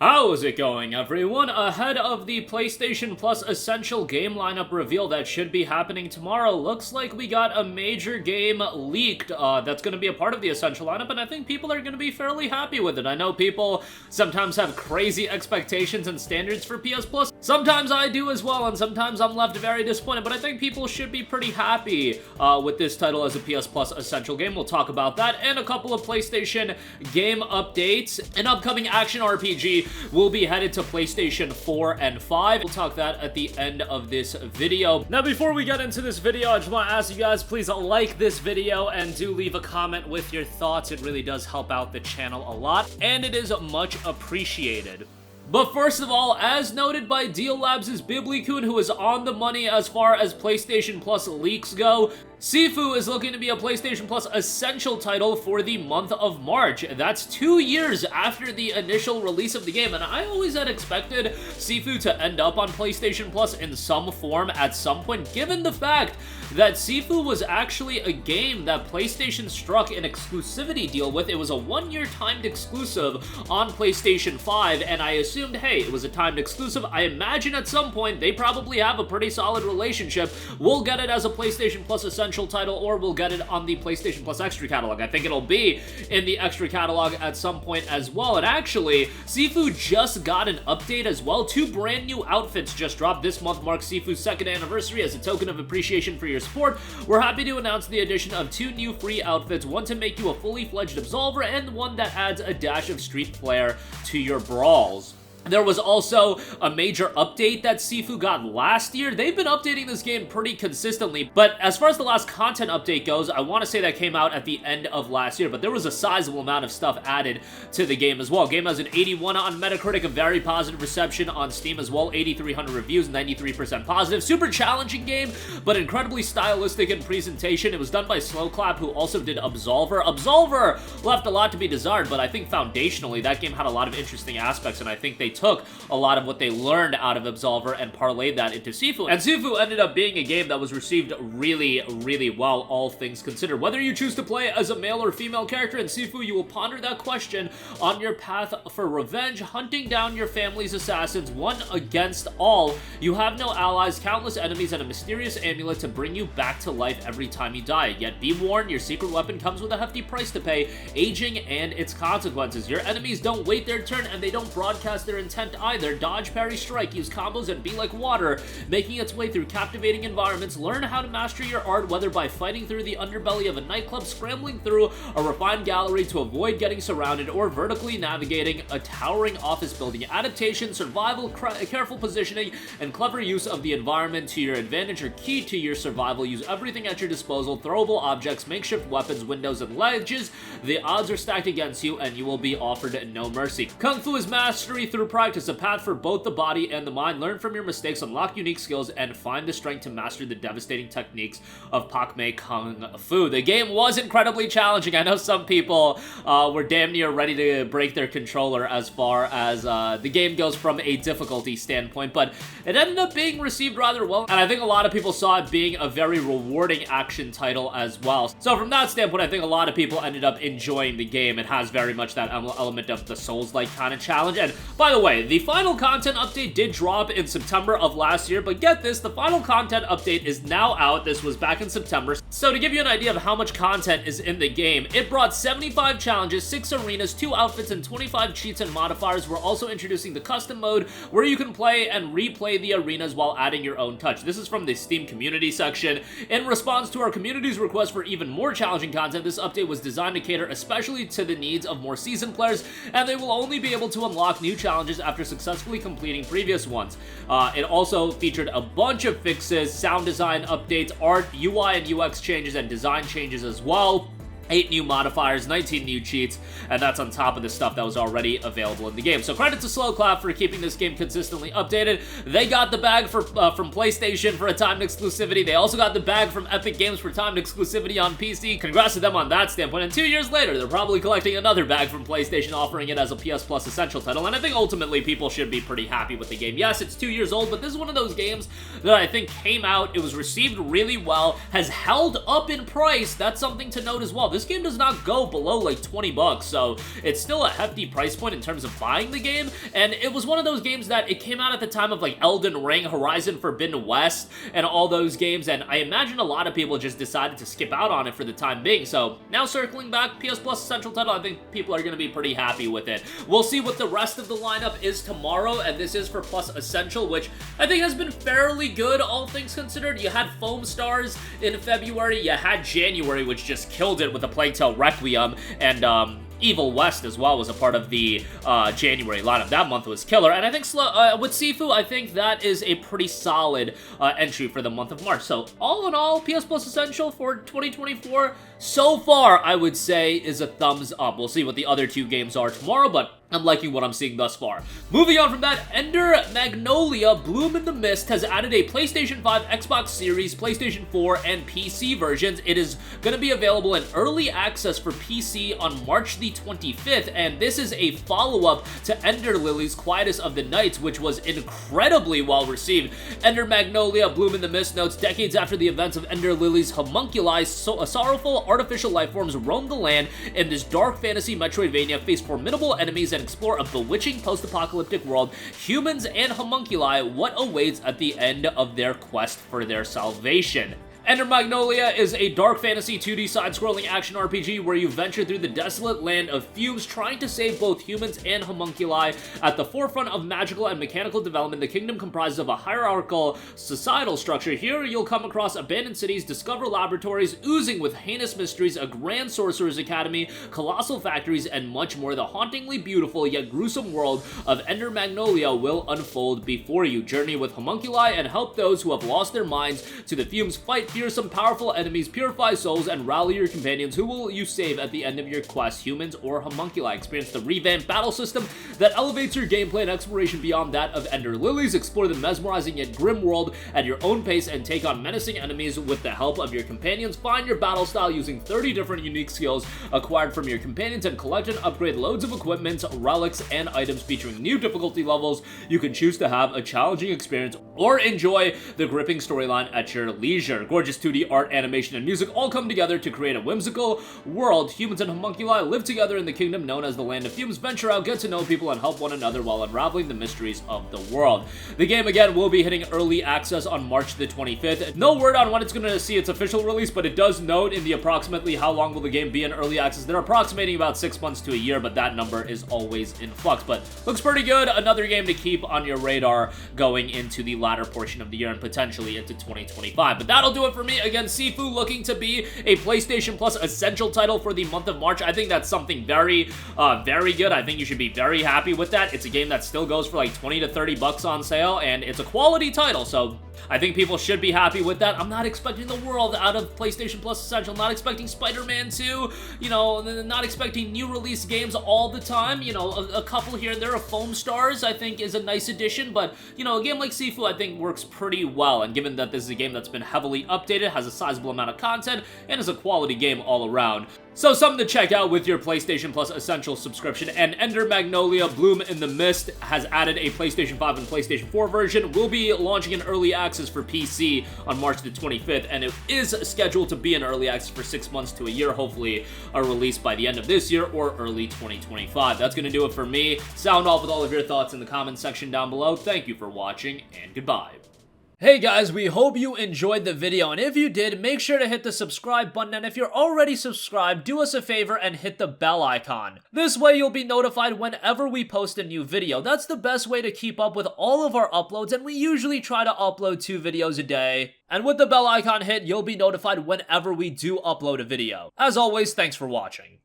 How is it going, everyone? Ahead of the PlayStation Plus Essential game lineup reveal that should be happening tomorrow, looks like we got a major game leaked that's going to be a part of the Essential lineup, and I think people are going to be fairly happy with it. I know people sometimes have crazy expectations and standards for PS Plus. Sometimes I do as well, and sometimes I'm left very disappointed, but I think people should be pretty happy with this title as a PS Plus Essential game. We'll talk about that, and a couple of PlayStation game updates. An upcoming action RPG will be headed to PlayStation 4 and 5. We'll talk that at the end of this video. Now, before we get into this video, I just want to ask you guys, please like this video and do leave a comment with your thoughts. It really does help out the channel a lot, and it is much appreciated. But first of all, as noted by Deal Labs' Biblikun, who is on the money as far as PlayStation Plus leaks go, Sifu is looking to be a PlayStation Plus Essential title for the month of March. That's 2 years after the initial release of the game, and I always had expected Sifu to end up on PlayStation Plus in some form at some point, given the fact that Sifu was actually a game that PlayStation struck an exclusivity deal with. It was a 1-year timed exclusive on PlayStation 5, and I assumed, hey, it was a timed exclusive. I imagine at some point they probably have a pretty solid relationship. We'll get it as a PlayStation Plus Essential title, or we'll get it on the PlayStation Plus Extra catalog. I think it'll be in the Extra catalog at some point as well. And actually, Sifu just got an update as well. 2 brand new outfits just dropped. This month marks Sifu's 2nd anniversary. As a token of appreciation for your support, we're happy to announce the addition of 2 new free outfits, one to make you a fully fledged Absolver, and one that adds a dash of street flair to your brawls. There was also a major update that Sifu got last year. They've been updating this game pretty consistently, but as far as the last content update goes, I want to say that came out at the end of last year, but there was a sizable amount of stuff added to the game as well. Game has an 81 on Metacritic, a very positive reception on Steam as well, 8,300 reviews, 93% positive. Super challenging game, but incredibly stylistic in presentation. It was done by Slowclap, who also did Absolver. Absolver left a lot to be desired, but I think foundationally that game had a lot of interesting aspects, and I think they took a lot of what they learned out of Absolver and parlayed that into Sifu. And Sifu ended up being a game that was received really, really well, all things considered. Whether you choose to play as a male or female character in Sifu, you will ponder that question on your path for revenge, hunting down your family's assassins, one against all. You have no allies, countless enemies, and a mysterious amulet to bring you back to life every time you die. Yet be warned, your secret weapon comes with a hefty price to pay, aging and its consequences. Your enemies don't wait their turn, and they don't broadcast their intent either. Dodge, parry, strike, use combos, and be like water, making its way through captivating environments. Learn how to master your art, whether by fighting through the underbelly of a nightclub, scrambling through a refined gallery to avoid getting surrounded, or vertically navigating a towering office building. Adaptation, survival, careful positioning, and clever use of the environment to your advantage are key to your survival. Use everything at your disposal, throwable objects, makeshift weapons, windows, and ledges. The odds are stacked against you, and you will be offered no mercy. Kung Fu is mastery through practice, a path for both the body and the mind. Learn from your mistakes, unlock unique skills, and find the strength to master the devastating techniques of Pak Mei Kung Fu. The game was incredibly challenging. I know some people were damn near ready to break their controller as far as the game goes from a difficulty standpoint, but it ended up being received rather well, and I think a lot of people saw it being a very rewarding action title as well. So from that standpoint, I think a lot of people ended up enjoying the game. It has very much that element of the Souls-like kind of challenge. And by the way, the final content update did drop in September of last year, but get this, the final content update is now out. This was back in September. So to give you an idea of how much content is in the game, it brought 75 challenges, 6 arenas, 2 outfits, and 25 cheats and modifiers. We're also introducing the custom mode, where you can play and replay the arenas while adding your own touch. This is from the Steam community section. In response to our community's request for even more challenging content, this update was designed to cater especially to the needs of more seasoned players, and they will only be able to unlock new challenges after successfully completing previous ones. It also featured a bunch of fixes, sound design updates, art, UI and UX changes, and design changes as well. 8 new modifiers, 19 new cheats, and that's on top of the stuff that was already available in the game. So credit to Slowclap for keeping this game consistently updated. They got the bag from PlayStation for a timed exclusivity. They also got the bag from Epic Games for timed exclusivity on PC. Congrats to them on that standpoint. And 2 years later, they're probably collecting another bag from PlayStation, offering it as a PS Plus Essential title. And I think ultimately people should be pretty happy with the game. Yes, it's 2 years old, but this is one of those games that I think came out, it was received really well, has held up in price. That's something to note as well. This this game does not go below like 20 bucks, so it's still a hefty price point in terms of buying the game, and it was one of those games that it came out at the time of like Elden Ring, Horizon Forbidden West, and all those games, and I imagine a lot of people just decided to skip out on it for the time being. So now circling back, PS Plus Essential title, I think people are going to be pretty happy with it. We'll see what the rest of the lineup is tomorrow, and this is for Plus Essential, which I think has been fairly good, all things considered. You had Foam Stars in February, you had January, which just killed it with the Plague Tale Requiem, and Evil West as well was a part of the January lineup. That month was killer, and I think with Sifu, I think that is a pretty solid entry for the month of March. So all in all, PS Plus Essential for 2024, so far, I would say, is a thumbs up. We'll see what the other two games are tomorrow, but I'm liking what I'm seeing thus far. Moving on from that, Ender Magnolia Bloom in the Mist has added a PlayStation 5, Xbox Series, PlayStation 4, and PC versions. It is going to be available in early access for PC on March the 25th, and this is a follow-up to Ender Lily's Quietest of the Nights, which was incredibly well received. Ender Magnolia Bloom in the Mist notes, decades after the events of Ender Lily's homunculi, sorrowful artificial lifeforms roam the land in this dark fantasy Metroidvania, face formidable enemies, and explore a bewitching post-apocalyptic world. Humans and homunculi, what awaits at the end of their quest for their salvation? Ender Magnolia is a dark fantasy 2D side-scrolling action RPG where you venture through the desolate land of Fumes, trying to save both humans and homunculi. At the forefront of magical and mechanical development, the kingdom comprises of a hierarchical societal structure. Here, you'll come across abandoned cities, discover laboratories oozing with heinous mysteries, a grand sorcerer's academy, colossal factories, and much more. The hauntingly beautiful yet gruesome world of Ender Magnolia will unfold before you. Journey with homunculi and help those who have lost their minds to the Fumes, fight fearsome, powerful enemies, purify souls, and rally your companions. Who will you save at the end of your quest, humans or homunculi? Experience the revamped battle system that elevates your gameplay and exploration beyond that of Ender Lilies. Explore the mesmerizing yet grim world at your own pace and take on menacing enemies with the help of your companions. Find your battle style using 30 different unique skills acquired from your companions and collect and upgrade loads of equipment, relics, and items featuring new difficulty levels. You can choose to have a challenging experience or enjoy the gripping storyline at your leisure. Gorgeous 2D art, animation, and music all come together to create a whimsical world. Humans and homunculi live together in the kingdom known as the Land of Fumes. Venture out, get to know people, and help one another while unraveling the mysteries of the world. The game, again, will be hitting early access on March the 25th. No word on when it's going to see its official release, but it does note in the approximately how long will the game be in early access. They're approximating about 6 months to a year, but that number is always in flux. But looks pretty good. Another game to keep on your radar going into the latter portion of the year and potentially into 2025. But that'll do it for me. Again, Sifu looking to be a PlayStation Plus Essential title for the month of March. I think that's something very, very good. I think you should be very happy with that. It's a game that still goes for like 20 to 30 bucks on sale, and it's a quality title, so I think people should be happy with that. I'm not expecting the world out of PlayStation Plus Essential. Not expecting Spider-Man 2, you know, not expecting new release games all the time. You know, a couple here and there of Foam Stars, I think, is a nice addition, but, you know, a game like Sifu, I think, works pretty well, and given that this is a game that's been heavily updated, has a sizable amount of content, and is a quality game all around. So something to check out with your PlayStation Plus Essential subscription. And Ender Magnolia Bloom in the Mist has added a PlayStation 5 and PlayStation 4 version. Will be launching in early access for PC on March the 25th, and it is scheduled to be in early access for 6 months to a year, hopefully a release by the end of this year or early 2025. That's going to do it for me. Sound off with all of your thoughts in the comments section down below. Thank you for watching, and goodbye. Hey guys, we hope you enjoyed the video, and if you did, make sure to hit the subscribe button, and if you're already subscribed, do us a favor and hit the bell icon. This way you'll be notified whenever we post a new video. That's the best way to keep up with all of our uploads, and we usually try to upload 2 videos a day. And with the bell icon hit, you'll be notified whenever we do upload a video. As always, thanks for watching.